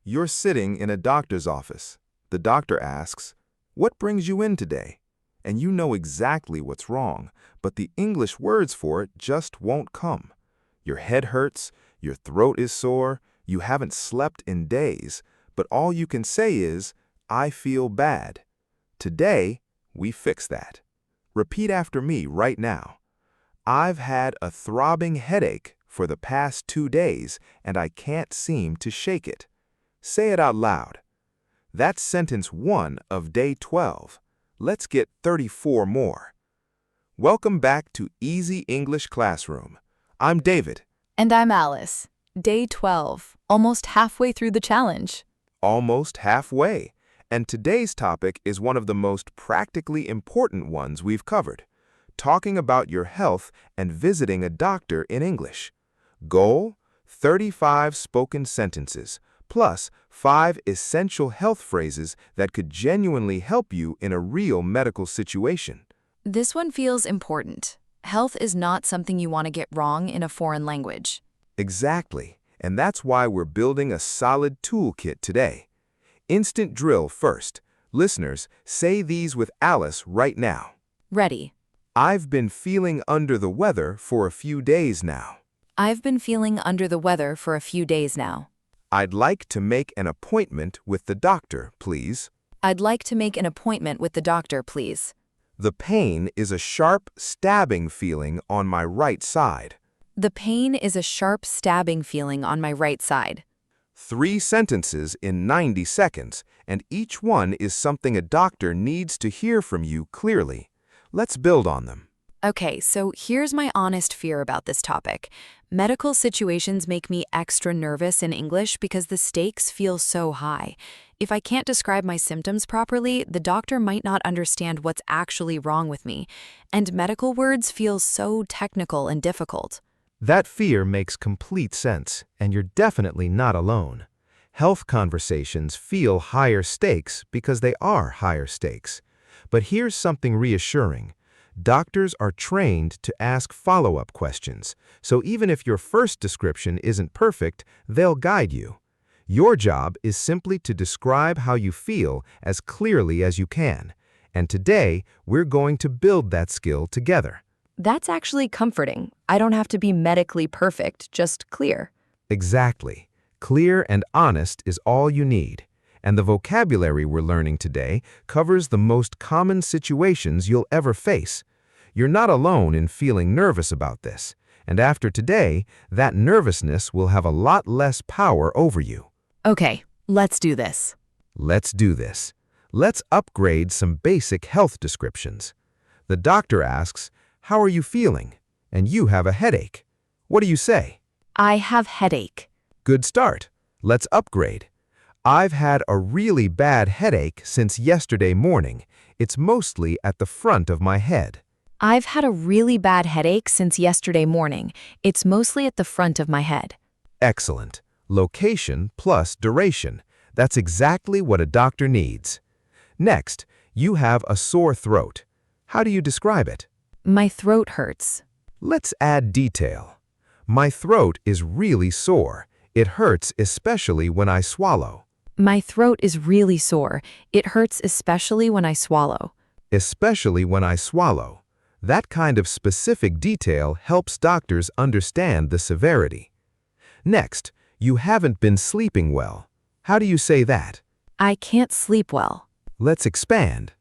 You're sitting in a doctor's office. The doctor asks, "What brings you in today?" And you know exactly what's wrong, but the English words for it just won't come. Your head hurts, your throat is sore, you haven't slept in days, but all you can say is, "I feel bad." Today, we fix that. Repeat after me right now. I've had a throbbing headache for the past 2 days and I can't seem to shake it. Say it out loud. That's sentence 1 of day 12. Let's get 34 more. Welcome back to Easy English Classroom. I'm David. And I'm Alice. Day 12, almost halfway through the challenge. Almost halfway. And today's topic is one of the most practically important ones we've covered. Talking about your health and visiting a doctor in English. Goal: 35 spoken sentences, plus 5 essential health phrases that could genuinely help you in a real medical situation. This one feels important. Health is not something you want to get wrong in a foreign language. Exactly, and that's why we're building a solid toolkit today. Instant drill first. Listeners, say these with Alice right now. Ready. I've been feeling under the weather for a few days now. I've been feeling under the weather for a few days now. I'd like to make an appointment with the doctor, please. I'd like to make an appointment with the doctor, please. The pain is a sharp, stabbing feeling on my right side. The pain is a sharp stabbing feeling on my right side. 3 sentences in 90 seconds, and each one is something a doctor needs to hear from you clearly. Let's build on them. Okay, so here's my honest fear about this topic. Medical situations make me extra nervous in English because the stakes feel so high. If I can't describe my symptoms properly, the doctor might not understand what's actually wrong with me. And medical words feel so technical and difficult. That fear makes complete sense, and you're definitely not alone. Health conversations feel higher stakes because they are higher stakes. But here's something reassuring. Doctors are trained to ask follow-up questions, so even if your first description isn't perfect, they'll guide you. Your job is simply to describe how you feel as clearly as you can, and today we're going to build that skill together. That's actually comforting. I don't have to be medically perfect, just clear. Exactly. Clear and honest is all you need. And the vocabulary we're learning today covers the most common situations you'll ever face. You're not alone in feeling nervous about this. And after today, that nervousness will have a lot less power over you. Okay, let's do this. Let's do this. Let's upgrade some basic health descriptions. The doctor asks, "How are you feeling?" And you have a headache. What do you say? I have headache. Good start. Let's upgrade. I've had a really bad headache since yesterday morning. It's mostly at the front of my head. I've had a really bad headache since yesterday morning. It's mostly at the front of my head. Excellent. Location plus duration. That's exactly what a doctor needs. Next, you have a sore throat. How do you describe it? My throat hurts. Let's add detail. My throat is really sore. It hurts especially when I swallow. My throat is really sore. It hurts especially when I swallow. Especially when I swallow. That kind of specific detail helps doctors understand the severity. Next, you haven't been sleeping well. How do you say that? I can't sleep well. Let's expand.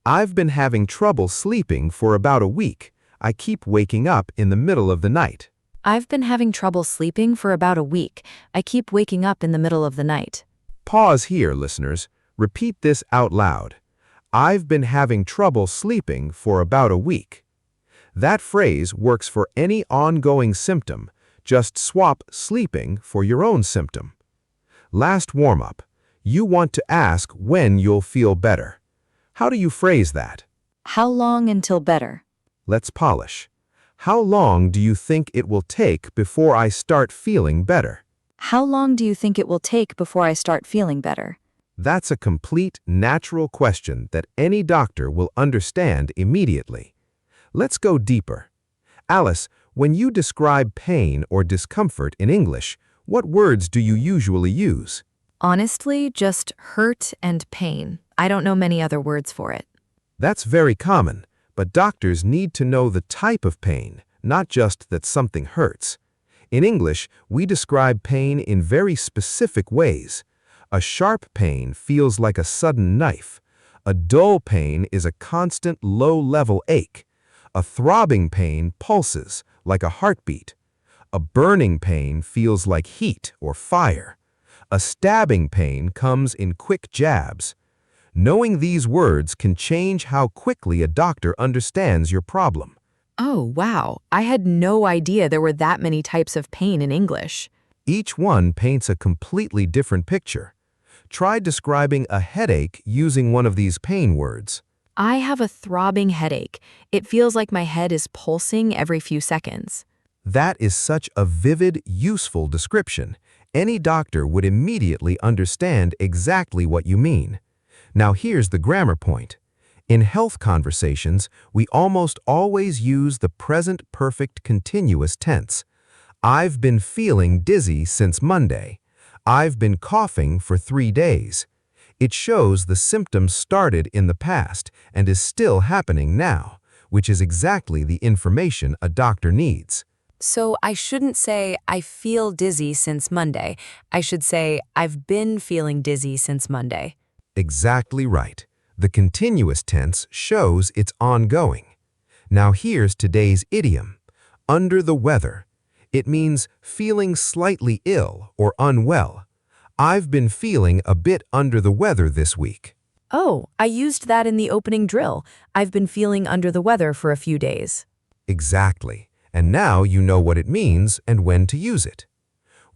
I've been having trouble sleeping for about a week. I keep waking up in the middle of the night. I've been having trouble sleeping for about a week. I keep waking up in the middle of the night. Pause here, listeners. Repeat this out loud. I've been having trouble sleeping for about a week. That phrase works for any ongoing symptom. Just swap sleeping for your own symptom. Last warm-up. You want to ask when you'll feel better. How do you phrase that? How long until better? Let's polish. How long do you think it will take before I start feeling better? How long do you think it will take before I start feeling better? That's a complete, natural question that any doctor will understand immediately. Let's go deeper. Alice, when you describe pain or discomfort in English, what words do you usually use? Honestly, just hurt and pain. I don't know many other words for it. That's very common, but doctors need to know the type of pain, not just that something hurts. In English, we describe pain in very specific ways. A sharp pain feels like a sudden knife. A dull pain is a constant low-level ache. A throbbing pain pulses, like a heartbeat. A burning pain feels like heat or fire. A stabbing pain comes in quick jabs. Knowing these words can change how quickly a doctor understands your problem. Oh, wow. I had no idea there were that many types of pain in English. Each one paints a completely different picture. Try describing a headache using one of these pain words. I have a throbbing headache. It feels like my head is pulsing every few seconds. That is such a vivid, useful description. Any doctor would immediately understand exactly what you mean. Now here's the grammar point. In health conversations, we almost always use the present perfect continuous tense. I've been feeling dizzy since Monday. I've been coughing for 3 days. It shows the symptom started in the past and is still happening now, which is exactly the information a doctor needs. So I shouldn't say, I feel dizzy since Monday. I should say, I've been feeling dizzy since Monday. Exactly right. The continuous tense shows it's ongoing. Now here's today's idiom. Under the weather. It means feeling slightly ill or unwell. I've been feeling a bit under the weather this week. Oh, I used that in the opening drill. I've been feeling under the weather for a few days. Exactly. And now you know what it means and when to use it.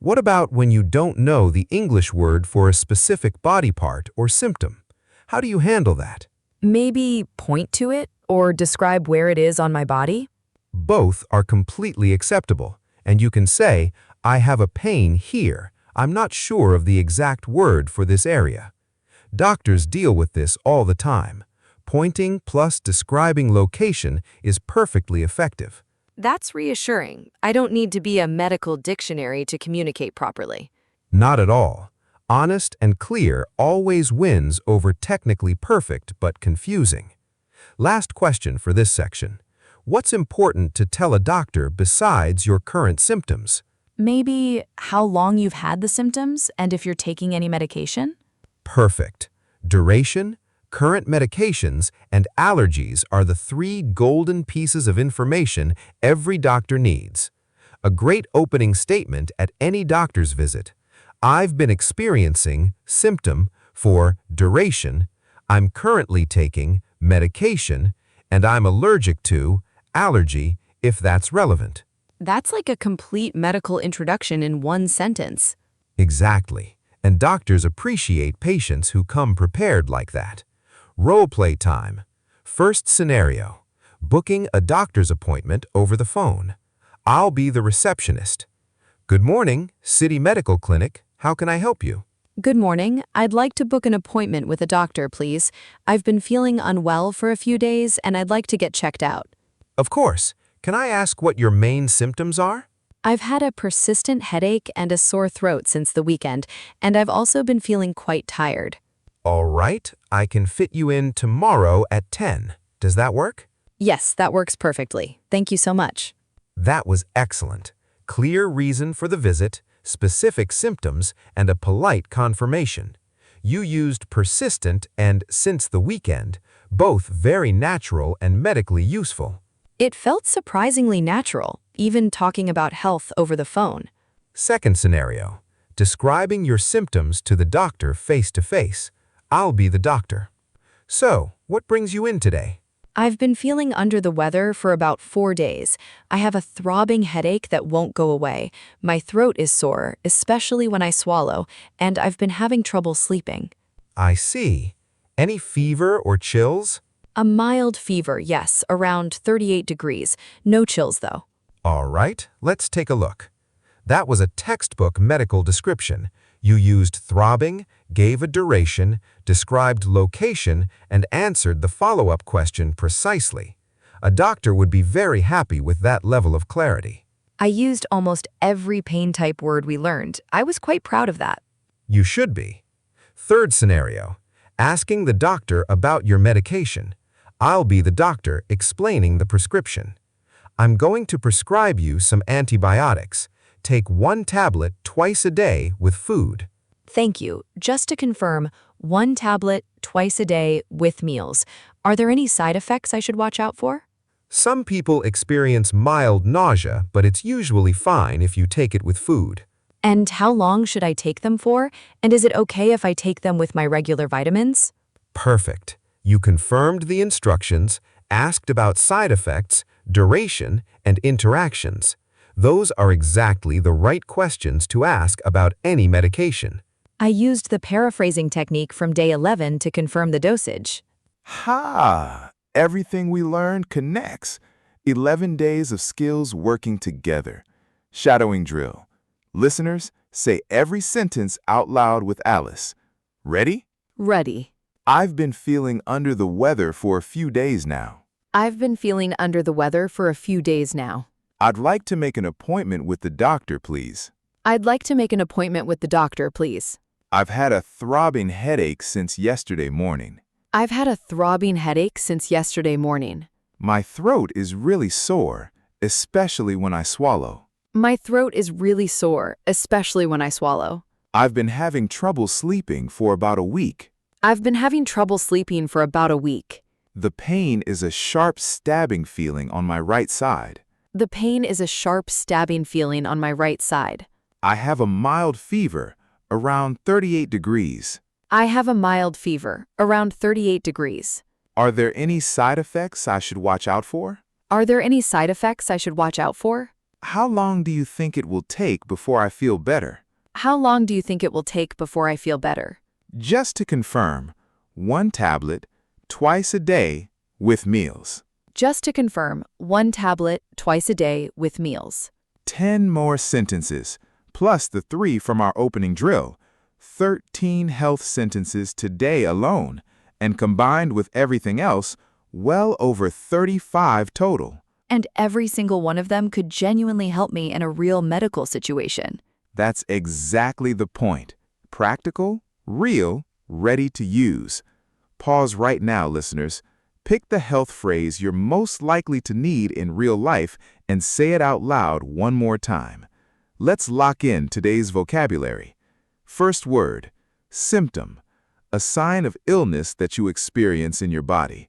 What about when you don't know the English word for a specific body part or symptom? How do you handle that? Maybe point to it or describe where it is on my body? Both are completely acceptable, and you can say, I have a pain here. I'm not sure of the exact word for this area. Doctors deal with this all the time. Pointing plus describing location is perfectly effective. That's reassuring. I don't need to be a medical dictionary to communicate properly. Not at all. Honest and clear always wins over technically perfect but confusing. Last question for this section. What's important to tell a doctor besides your current symptoms? Maybe how long you've had the symptoms and if you're taking any medication? Perfect. Duration, current medications, and allergies are the 3 golden pieces of information every doctor needs. A great opening statement at any doctor's visit. I've been experiencing symptom for duration. I'm currently taking medication, and I'm allergic to allergy if that's relevant. That's like a complete medical introduction in one sentence. Exactly. And doctors appreciate patients who come prepared like that. Role play time. First scenario. Booking a doctor's appointment over the phone. I'll be the receptionist. Good morning, City Medical Clinic. How can I help you? Good morning. I'd like to book an appointment with a doctor, please. I've been feeling unwell for a few days and I'd like to get checked out. Of course. Can I ask what your main symptoms are? I've had a persistent headache and a sore throat since the weekend, and I've also been feeling quite tired. All right. I can fit you in tomorrow at 10. Does that work? Yes, that works perfectly. Thank you so much. That was excellent. Clear reason for the visit, specific symptoms, and a polite confirmation. You used persistent and since the weekend, both very natural and medically useful. It felt surprisingly natural, even talking about health over the phone. Second scenario. Describing your symptoms to the doctor face-to-face. I'll be the doctor. So, what brings you in today? I've been feeling under the weather for about 4 days. I have a throbbing headache that won't go away. My throat is sore, especially when I swallow, and I've been having trouble sleeping. I see. Any fever or chills? A mild fever, yes, around 38 degrees. No chills, though. All right, let's take a look. That was a textbook medical description. You used throbbing, gave a duration, described location, and answered the follow-up question precisely. A doctor would be very happy with that level of clarity. I used almost every pain type word we learned. I was quite proud of that. You should be. Third scenario, asking the doctor about your medication. I'll be the doctor explaining the prescription. I'm going to prescribe you some antibiotics. Take 1 tablet twice a day with food. Thank you. Just to confirm, 1 tablet twice a day with meals. Are there any side effects I should watch out for? Some people experience mild nausea, but it's usually fine if you take it with food. And how long should I take them for? And is it okay if I take them with my regular vitamins? Perfect. You confirmed the instructions, asked about side effects, duration, and interactions. Those are exactly the right questions to ask about any medication. I used the paraphrasing technique from day 11 to confirm the dosage. Ha! Everything we learned connects. 11 days of skills working together. Shadowing drill. Listeners, say every sentence out loud with Alice. Ready? Ready. I've been feeling under the weather for a few days now. I've been feeling under the weather for a few days now. I'd like to make an appointment with the doctor, please. I'd like to make an appointment with the doctor, please. I've had a throbbing headache since yesterday morning. I've had a throbbing headache since yesterday morning. My throat is really sore, especially when I swallow. My throat is really sore, especially when I swallow. I've been having trouble sleeping for about a week. I've been having trouble sleeping for about a week. The pain is a sharp stabbing feeling on my right side. The pain is a sharp stabbing feeling on my right side. I have a mild fever, around 38 degrees. I have a mild fever, around 38 degrees. Are there any side effects I should watch out for? Are there any side effects I should watch out for? How long do you think it will take before I feel better? How long do you think it will take before I feel better? Just to confirm, 1 tablet, twice a day, with meals. Just to confirm, 1 tablet twice a day with meals. 10 more sentences, plus the 3 from our opening drill. 13 health sentences today alone, and combined with everything else, well over 35 total. And every single one of them could genuinely help me in a real medical situation. That's exactly the point. Practical, real, ready to use. Pause right now, listeners. Pick the health phrase you're most likely to need in real life and say it out loud one more time. Let's lock in today's vocabulary. First word, symptom, a sign of illness that you experience in your body.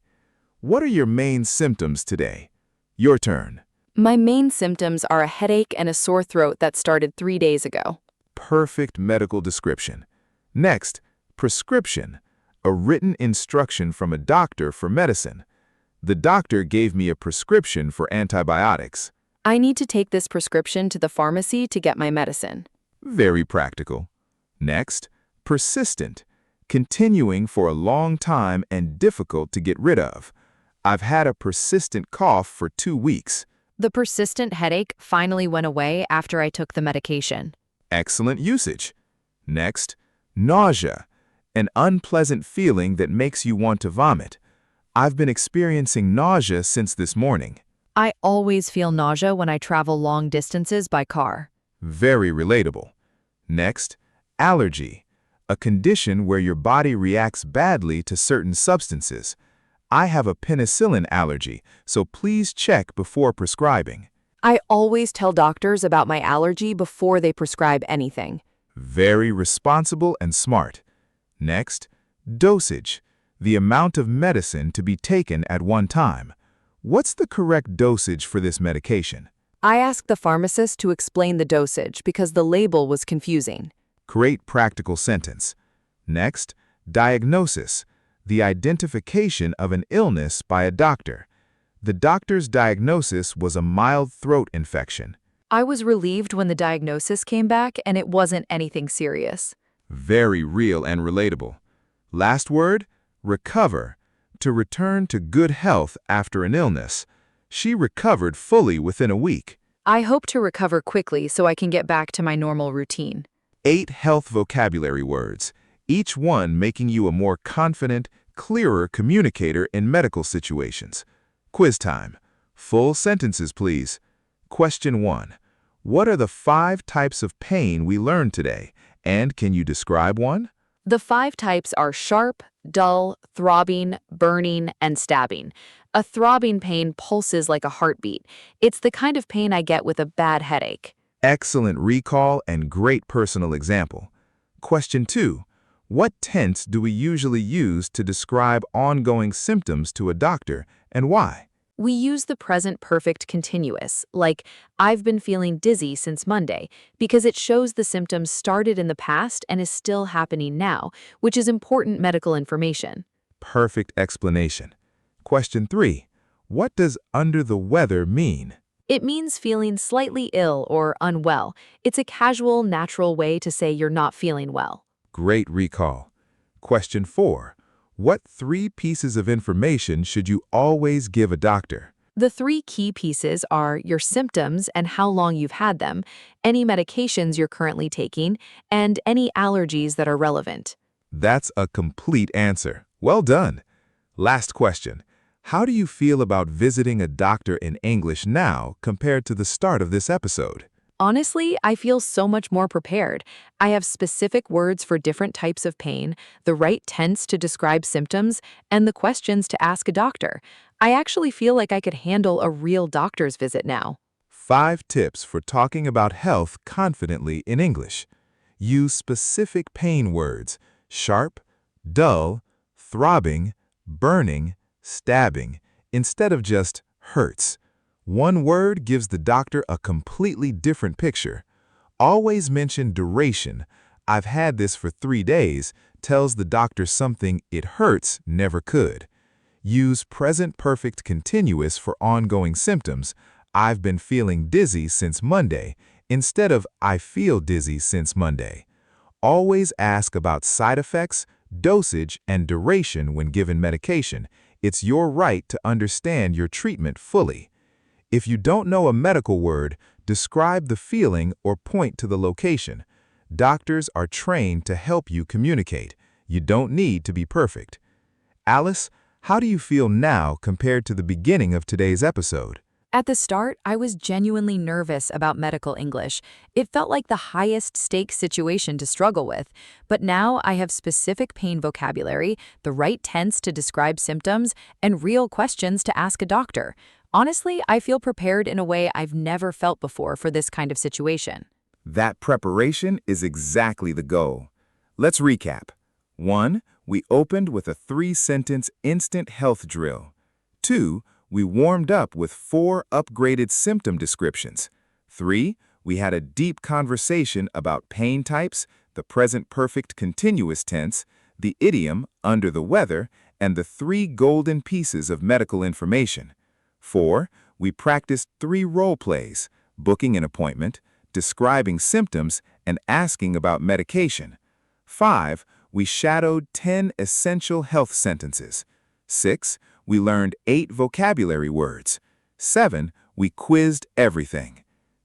What are your main symptoms today? Your turn. My main symptoms are a headache and a sore throat that started 3 days ago. Perfect medical description. Next, prescription, a written instruction from a doctor for medicine. The doctor gave me a prescription for antibiotics. I need to take this prescription to the pharmacy to get my medicine. Very practical. Next, persistent, continuing for a long time and difficult to get rid of. I've had a persistent cough for 2 weeks. The persistent headache finally went away after I took the medication. Excellent usage. Next, nausea, an unpleasant feeling that makes you want to vomit. I've been experiencing nausea since this morning. I always feel nausea when I travel long distances by car. Very relatable. Next, allergy, a condition where your body reacts badly to certain substances. I have a penicillin allergy, so please check before prescribing. I always tell doctors about my allergy before they prescribe anything. Very responsible and smart. Next, dosage, the amount of medicine to be taken at one time. What's the correct dosage for this medication? I asked the pharmacist to explain the dosage because the label was confusing. Great practical sentence. Next, diagnosis, the identification of an illness by a doctor. The doctor's diagnosis was a mild throat infection. I was relieved when the diagnosis came back and it wasn't anything serious. Very real and relatable. Last word, recover, to return to good health after an illness. She recovered fully within a week. I hope to recover quickly so I can get back to my normal routine. 8 health vocabulary words, each one making you a more confident, clearer communicator in medical situations. Quiz time. Full sentences, please. Question 1. What are the 5 types of pain we learned today? And can you describe one? The 5 types are sharp, dull, throbbing, burning, and stabbing. A throbbing pain pulses like a heartbeat. It's the kind of pain I get with a bad headache. Excellent recall and great personal example. Question 2. What tense do we usually use to describe ongoing symptoms to a doctor, and why? We use the present perfect continuous, like, I've been feeling dizzy since Monday, because it shows the symptoms started in the past and is still happening now, which is important medical information. Perfect explanation. Question 3. What does under the weather mean? It means feeling slightly ill or unwell. It's a casual, natural way to say you're not feeling well. Great recall. Question 4. What 3 pieces of information should you always give a doctor? The 3 key pieces are your symptoms and how long you've had them, any medications you're currently taking, and any allergies that are relevant. That's a complete answer. Well done. Last question. How do you feel about visiting a doctor in English now compared to the start of this episode? Honestly, I feel so much more prepared. I have specific words for different types of pain, the right tense to describe symptoms, and the questions to ask a doctor. I actually feel like I could handle a real doctor's visit now. 5 tips for talking about health confidently in English. Use specific pain words: sharp, dull, throbbing, burning, stabbing, instead of just hurts. One word gives the doctor a completely different picture. Always mention duration. I've had this for 3 days tells the doctor something it hurts never could. Use present perfect continuous for ongoing symptoms. I've been feeling dizzy since Monday instead of I feel dizzy since Monday. Always ask about side effects, dosage, and duration when given medication. It's your right to understand your treatment fully. If you don't know a medical word, describe the feeling or point to the location. Doctors are trained to help you communicate. You don't need to be perfect. Alice, how do you feel now compared to the beginning of today's episode? At the start, I was genuinely nervous about medical English. It felt like the highest stakes situation to struggle with. But now I have specific pain vocabulary, the right tense to describe symptoms, and real questions to ask a doctor. Honestly, I feel prepared in a way I've never felt before for this kind of situation. That preparation is exactly the goal. Let's recap. 1. We opened with a 3-sentence instant health drill. 2. We warmed up with 4 upgraded symptom descriptions. 3. We had a deep conversation about pain types, the present perfect continuous tense, the idiom under the weather, and the 3 golden pieces of medical information. 4. We practiced 3 role plays: booking an appointment, describing symptoms, and asking about medication. 5. We shadowed 10 essential health sentences. 6. We learned 8 vocabulary words. 7. We quizzed everything.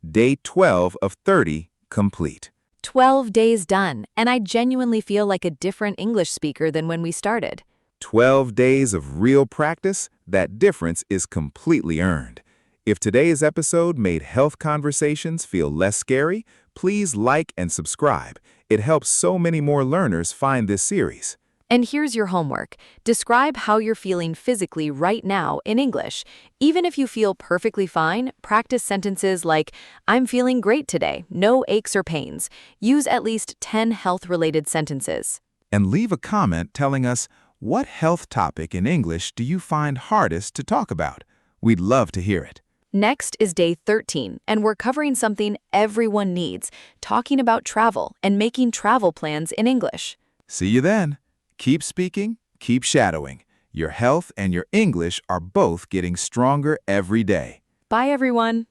Day 12 of 30 complete. 12 days done, and I genuinely feel like a different English speaker than when we started. 12 days of real practice, that difference is completely earned. If today's episode made health conversations feel less scary, please like and subscribe. It helps so many more learners find this series. And here's your homework. Describe how you're feeling physically right now in English. Even if you feel perfectly fine, practice sentences like, I'm feeling great today, no aches or pains. Use at least 10 health-related sentences. And leave a comment telling us, what health topic in English do you find hardest to talk about? We'd love to hear it. Next is day 13, and we're covering something everyone needs, talking about travel and making travel plans in English. See you then. Keep speaking, keep shadowing. Your health and your English are both getting stronger every day. Bye, everyone.